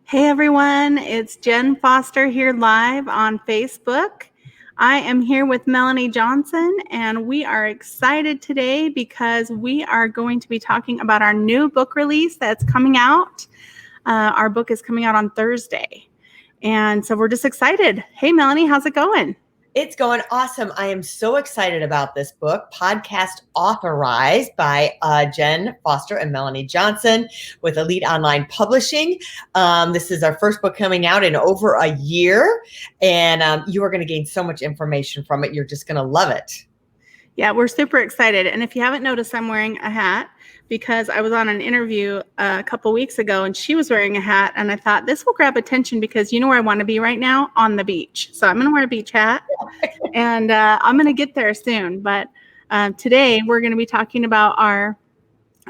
Hey everyone, it's Jen Foster here live on Facebook. I am here with Melanie Johnson, and we are excited today because we are going to be talking about our new book release that's coming out. Our book is coming out on Thursday, and so we're just excited. Hey Melanie, how's it going? It's going awesome. I am so excited about this book, Podcast Authorized by Jen Foster and Melanie Johnson with Elite Online Publishing. This is our first book coming out in over a year, and you are going to gain so much information from it. You're just going to love it. Yeah, we're super excited. And if you haven't noticed, I'm wearing a hat because I was on an interview a couple weeks ago and she was wearing a hat. And I thought this will grab attention because you know where I want to be right now? On the beach. So I'm going to wear a beach hat and I'm going to get there soon. But today we're going to be talking about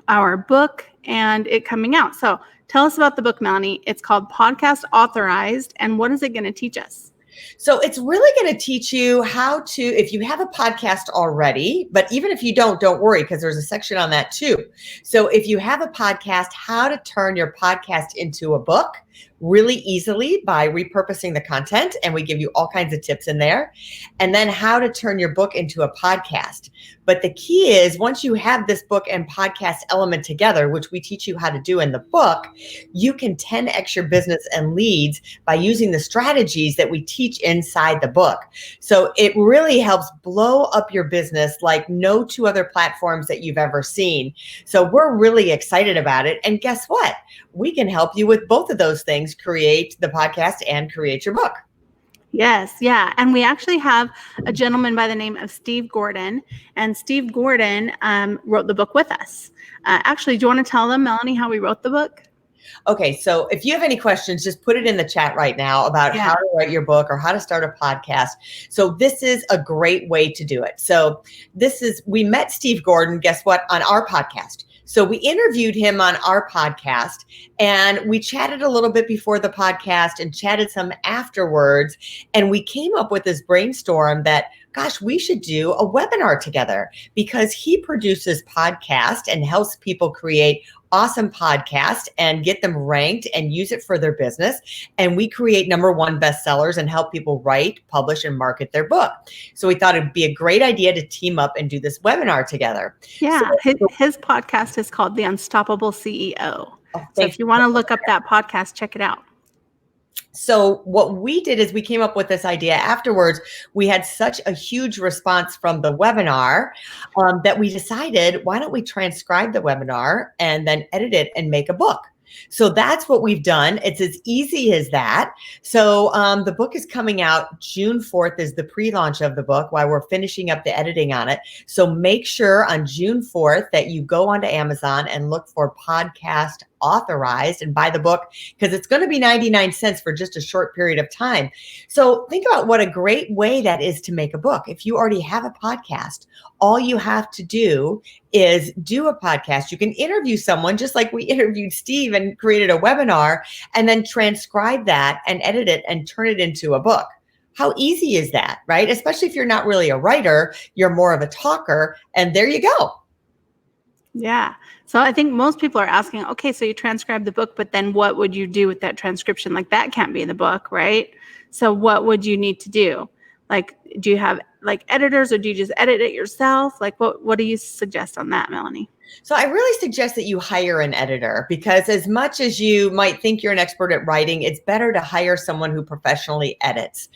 our book and it coming out. So tell us about the book, Melanie. It's called Podcast Authorized. And what is it going to teach us? So it's really going to teach you how to, if you have a podcast already, but even if you don't worry, because there's a section on that too. So if you have a podcast, how to turn your podcast into a book really easily by repurposing the content. And we give you all kinds of tips in there. And then how to turn your book into a podcast. But the key is once you have this book and podcast element together, which we teach you how to do in the book, you can 10x your business and leads by using the strategies that we teach inside the book. So it really helps blow up your business like no two other platforms that you've ever seen. So we're really excited about it. And guess what? We can help you with both of those things, create the podcast and create your book. Yes, yeah. And we actually have a gentleman by the name of Steve Gordon. And Steve Gordon wrote the book with us. Actually, do you want to tell them, Melanie, how we wrote the book? Okay, so if you have any questions, just put it in the chat right now about how to write your book or how to start a podcast. So this is a great way to do it. So we met Steve Gordon, guess what, on our podcast. So we interviewed him on our podcast and we chatted a little bit before the podcast and chatted some afterwards. And we came up with this brainstorm that, gosh, we should do a webinar together because he produces podcasts and helps people create awesome podcasts and get them ranked and use it for their business. And we create #1 bestsellers and help people write, publish, and market their book. So we thought it'd be a great idea to team up and do this webinar together. Yeah, his podcast is called The Unstoppable CEO. So if you want to look up that podcast, check it out. So what we did is we came up with this idea afterwards. We had such a huge response from the webinar that we decided, why don't we transcribe the webinar and then edit it and make a book? So that's what we've done. It's as easy as that. So the book is coming out June 4th is the pre-launch of the book while we're finishing up the editing on it. So make sure on June 4th that you go onto Amazon and look for Podcast Authorized and buy the book because it's going to be 99 cents for just a short period of time. So think about what a great way that is to make a book. If you already have a podcast, all you have to do is do a podcast. You can interview someone just like we interviewed Steve and created a webinar and then transcribe that and edit it and turn it into a book. How easy is that, right? Especially if you're not really a writer, you're more of a talker, and there you go. Yeah. So I think most people are asking, okay, so you transcribe the book, but then what would you do with that transcription? Like that can't be in the book, right? So what would you need to do? Like, do you have like editors or do you just edit it yourself? Like what do you suggest on that, Melanie? So I really suggest that you hire an editor because as much as you might think you're an expert at writing, it's better to hire someone who professionally edits.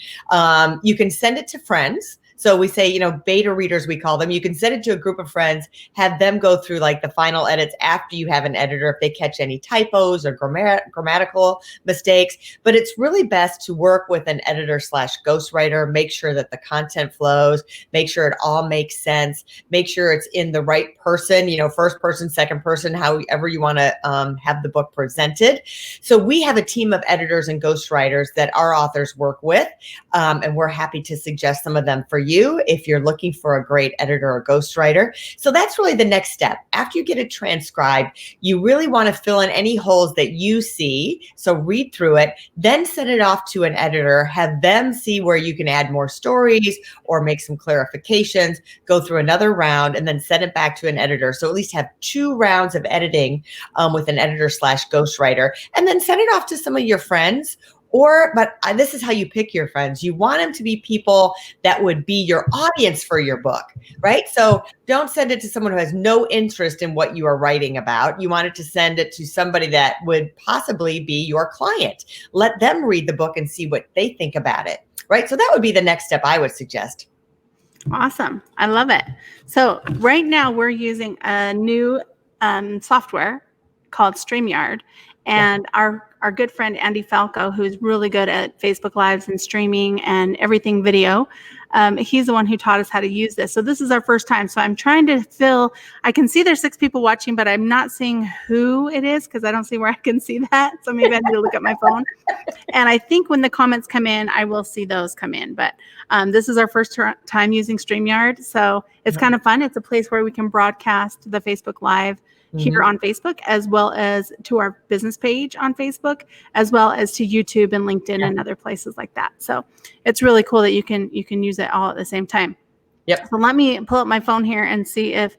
You can send it to friends. So we say, beta readers, we call them. You can send it to a group of friends, have them go through like the final edits after you have an editor if they catch any typos or grammatical mistakes. But it's really best to work with an editor / ghostwriter, make sure that the content flows, make sure it all makes sense, make sure it's in the right person, first person, second person, however you want to have the book presented. So we have a team of editors and ghostwriters that our authors work with, and we're happy to suggest some of them for you if you're looking for a great editor or ghostwriter. So that's really the next step. After you get it transcribed, you really want to fill in any holes that you see. So read through it, then send it off to an editor, have them see where you can add more stories or make some clarifications, go through another round, and then send it back to an editor. So at least have 2 rounds of editing with an editor / ghostwriter, and then send it off to some of your friends. But this is how you pick your friends. You want them to be people that would be your audience for your book, right? So don't send it to someone who has no interest in what you are writing about. You want it to send it to somebody that would possibly be your client. Let them read the book and see what they think about it, right? So that would be the next step I would suggest. Awesome. I love it. So right now we're using a new software called StreamYard. And our good friend Andy Falco, who's really good at Facebook Lives and streaming and everything video, he's the one who taught us how to use this. So this is our first time. So I'm trying to I can see there's 6 people watching, but I'm not seeing who it is because I don't see where I can see that. So maybe I need to look at my phone. And I think when the comments come in, I will see those come in. But this is our first time using StreamYard. So it's kind of fun. It's a place where we can broadcast the Facebook Live here on Facebook, as well as to our business page on Facebook, as well as to YouTube and LinkedIn and other places like that. So it's really cool that you can use it all at the same time. Yep. So let me pull up my phone here and see if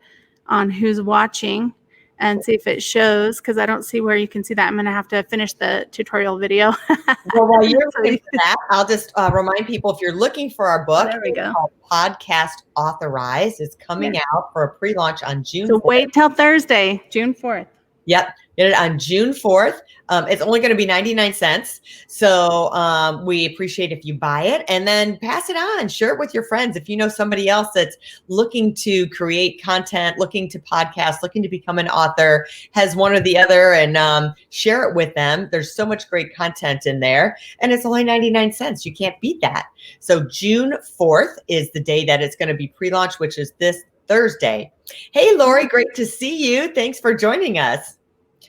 on who's watching and see if it shows, because I don't see where you can see that. I'm going to have to finish the tutorial video. Well, while you're looking for that, I'll just remind people, if you're looking for our book, there we go. Podcast Authorized. It's coming out for a pre-launch on June 4th. So wait till Thursday, June 4th. Yep. Get it on June 4th. It's only going to be 99 cents. So we appreciate if you buy it and then pass it on, share it with your friends. If you know somebody else that's looking to create content, looking to podcast, looking to become an author, has one or the other, and share it with them. There's so much great content in there, and it's only 99 cents. You can't beat that. So June 4th is the day that it's going to be pre-launch, which is this Thursday. Hey, Lori, great to see you. Thanks for joining us.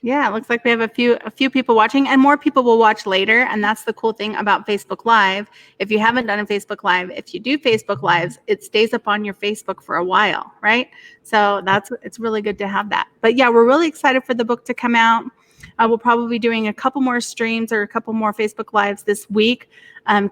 Yeah, it looks like we have a few people watching, and more people will watch later. And that's the cool thing about Facebook Live. If you haven't done a Facebook Live, if you do Facebook Lives, it stays up on your Facebook for a while, right? So it's really good to have that. But yeah, we're really excited for the book to come out. We'll probably be doing a couple more streams or a couple more Facebook Lives this week,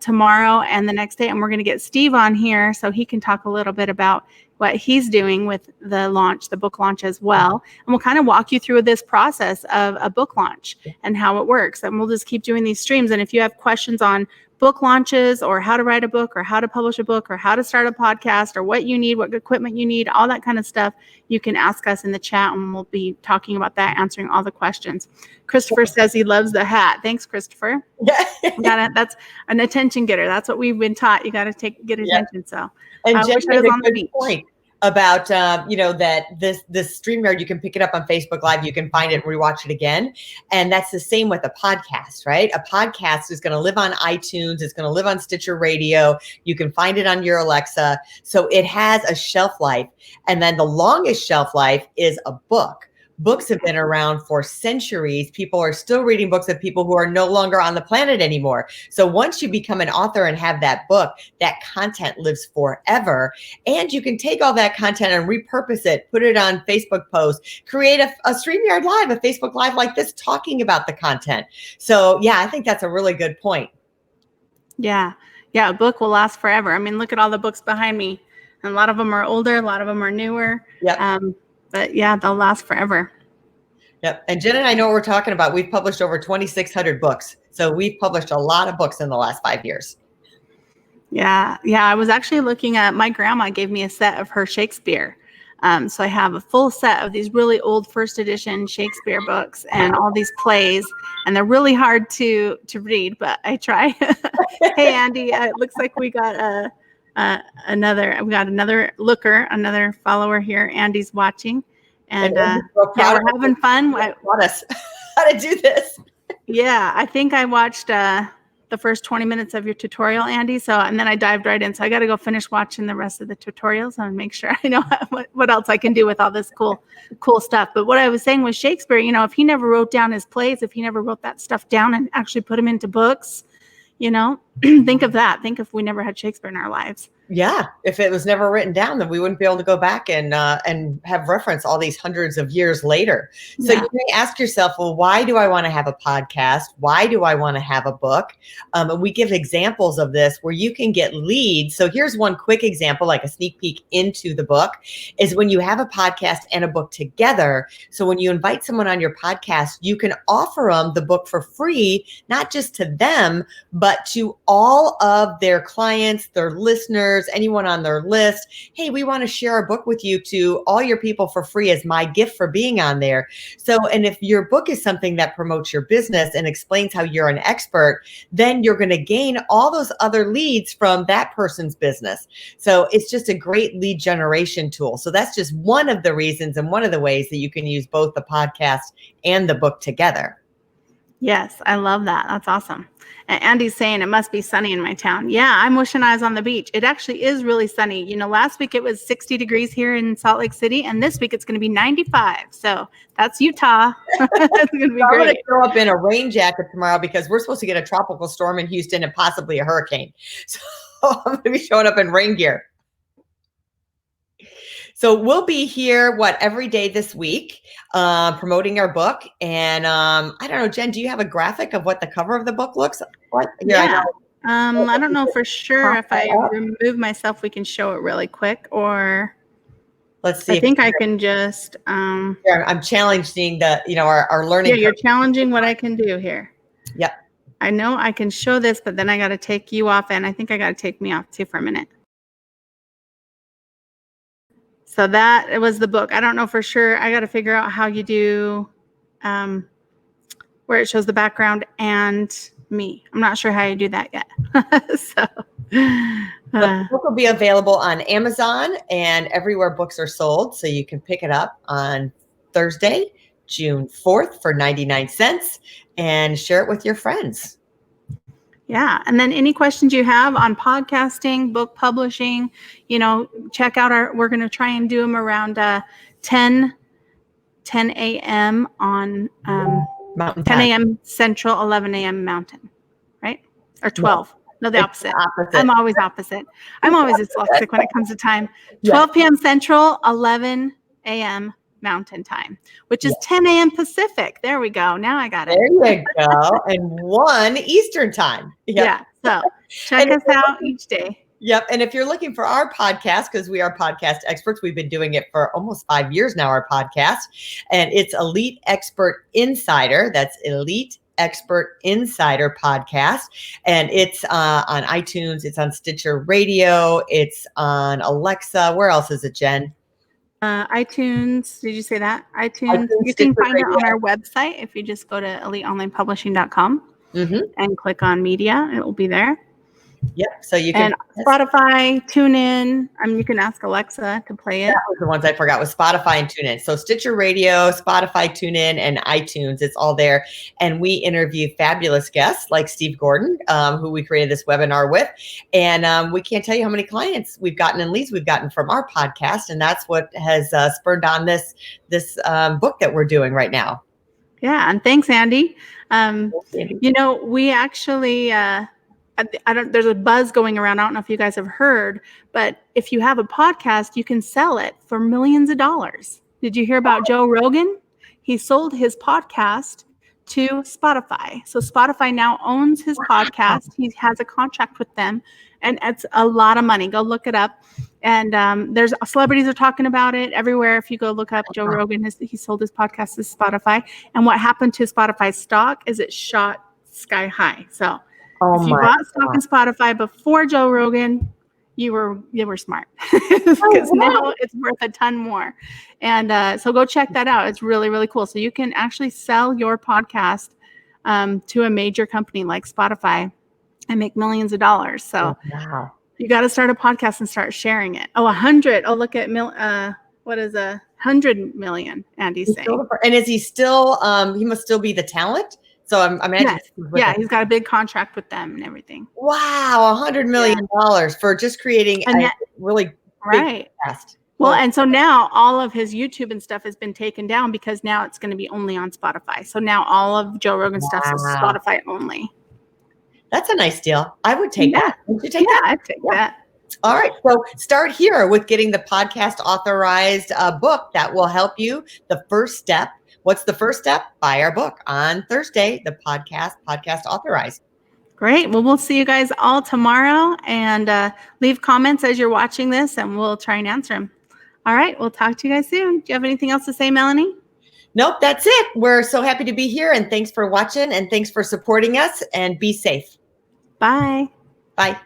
tomorrow and the next day. And we're going to get Steve on here so he can talk a little bit about what he's doing with the book launch as well. And we'll kind of walk you through this process of a book launch and how it works. And we'll just keep doing these streams. And if you have questions on book launches or how to write a book or how to publish a book or how to start a podcast or what you need, what equipment you need, all that kind of stuff, you can ask us in the chat and we'll be talking about that, answering all the questions. Christopher says he loves the hat. Thanks, Christopher. That's an attention getter. That's what we've been taught. You got to get attention. So and I Jen wish I was made a on the good beach. point about that this StreamYard, you can pick it up on Facebook Live, you can find it and rewatch it again, and that's the same with a podcast, right? A podcast is going to live on iTunes, it's going to live on Stitcher Radio, you can find it on your Alexa, so it has a shelf life. And then the longest shelf life is a book. Books have been around for centuries. People are still reading books of people who are no longer on the planet anymore. So once you become an author and have that book, that content lives forever. And you can take all that content and repurpose it, put it on Facebook posts, create a StreamYard Live, a Facebook Live like this, talking about the content. So yeah, I think that's a really good point. Yeah. Yeah. A book will last forever. I mean, look at all the books behind me. And a lot of them are older. A lot of them are newer. Yep. But yeah, they'll last forever. Yep. And Jen and I know what we're talking about. We've published over 2,600 books. So we've published a lot of books in the last 5 years. Yeah. Yeah. I was actually looking at, my grandma gave me a set of her Shakespeare. So I have a full set of these really old first edition Shakespeare books and all these plays, and they're really hard to read, but I try. Hey, Andy, it looks like we got another looker, another follower here. Andy's watching, and yeah, we're having fun. Taught us how to do this. Yeah, I think I watched the first 20 minutes of your tutorial, Andy. So, and then I dived right in. So I got to go finish watching the rest of the tutorials and make sure I know what else I can do with all this cool stuff. But what I was saying was Shakespeare, if he never wrote down his plays, if he never wrote that stuff down and actually put them into books, Think of that. Think if we never had Shakespeare in our lives. Yeah, if it was never written down, then we wouldn't be able to go back and have reference all these hundreds of years later. So Yeah. you may ask yourself, well, why do I want to have a podcast? Why do I want to have a book? And we give examples of this where you can get leads. So here's one quick example, like a sneak peek into the book, is when you have a podcast and a book together. So when you invite someone on your podcast, you can offer them the book for free, not just to them, but to all of their clients, their listeners, anyone on their list. Hey, we want to share our book with you to all your people for free as my gift for being on there. So, and if your book is something that promotes your business and explains how you're an expert, then you're going to gain all those other leads from that person's business. So it's just a great lead generation tool. So that's just one of the reasons and one of the ways that you can use both the podcast and the book together. Yes, I love that. That's awesome. And Andy's saying it must be sunny in my town. Yeah, I'm wishing I was on the beach. It actually is really sunny. You know, last week it was 60 degrees here in Salt Lake City, and this week it's going to be 95. So that's Utah. It's going to be I'm great. going to show up in a rain jacket tomorrow because we're supposed to get a tropical storm in Houston and possibly a hurricane. So I'm going to be showing up in rain gear. So we'll be here, every day this week, promoting our book. And I don't know, Jen, do you have a graphic of what the cover of the book looks like? Yeah. I don't know for sure if I remove myself, we can show it really quick, or let's see. I think I can just. I'm challenging our learning. Yeah, you're challenging what I can do here. Yep. I know I can show this, but then I got to take you off, and I think I got to take me off too for a minute. So that was the book. I don't know for sure. I got to figure out how you do where it shows the background and me. I'm not sure how you do that yet. The book will be available on Amazon and everywhere books are sold. So you can pick it up on Thursday, June 4th for 99 cents and share it with your friends. Yeah. And then any questions you have on podcasting, book publishing, check out we're going to try and do them around 10 a.m. on 10 a.m. Central, 11 a.m. Mountain, right? Or 12. No, the opposite. I'm always opposite. I'm always dyslexic when it comes to time. 12 p.m. Central, 11 a.m. Mountain time, which is 10 a.m. Pacific. There we go. Now I got it. There you go. And 1 Eastern time. Yep. Yeah. So check us out each day. Yep. And if you're looking for our podcast, because we are podcast experts, we've been doing it for almost 5 years now, our podcast, and it's Elite Expert Insider. That's Elite Expert Insider Podcast. And it's on iTunes. It's on Stitcher Radio. It's on Alexa. Where else is it, Jen? iTunes. Did you say that? iTunes. You can find it on our website if you just go to eliteonlinepublishing.com and click on media. It will be there. Yep. So you can Spotify, TuneIn. You can ask Alexa to play it. That was the ones I forgot was Spotify and TuneIn. So Stitcher Radio, Spotify, TuneIn, and iTunes. It's all there. And we interview fabulous guests like Steve Gordon, who we created this webinar with. And we can't tell you how many clients we've gotten and leads we've gotten from our podcast. And that's what has spurred on this book that we're doing right now. Yeah. And thanks, Andy. We actually there's a buzz going around. I don't know if you guys have heard, but if you have a podcast, you can sell it for millions of dollars. Did you hear about Joe Rogan? He sold his podcast to Spotify. So Spotify now owns his podcast. He has a contract with them, and it's a lot of money. Go look it up. And there's celebrities are talking about it everywhere. If you go look up Joe Rogan, he sold his podcast to Spotify. And what happened to Spotify's stock is it shot sky high. So if you bought stock in Spotify before Joe Rogan, you were smart because now it's worth a ton more. And so go check that out. It's really, really cool. So you can actually sell your podcast to a major company like Spotify and make millions of dollars. So you got to start a podcast and start sharing it. 100. Oh, look at what is 100 million? Andy's saying. And is he still? He must still be the talent. So I'm imagining. Yes. He's got a big contract with them and everything. Wow, $100 million for just creating a really big podcast. Well, and so now all of his YouTube and stuff has been taken down because now it's going to be only on Spotify. So now all of Joe Rogan's stuff is Spotify only. That's a nice deal. I would take Yeah. that. Would you take Yeah, that? I'd take Yeah. that. All right. So start here with getting the podcast authorized book that will help you. The first step. What's the first step? Buy our book on Thursday, the podcast authorized. Great. Well, we'll see you guys all tomorrow, and leave comments as you're watching this, and we'll try and answer them. All right. We'll talk to you guys soon. Do you have anything else to say, Melanie? Nope, that's it. We're so happy to be here, and thanks for watching, and thanks for supporting us, and be safe. Bye. Bye.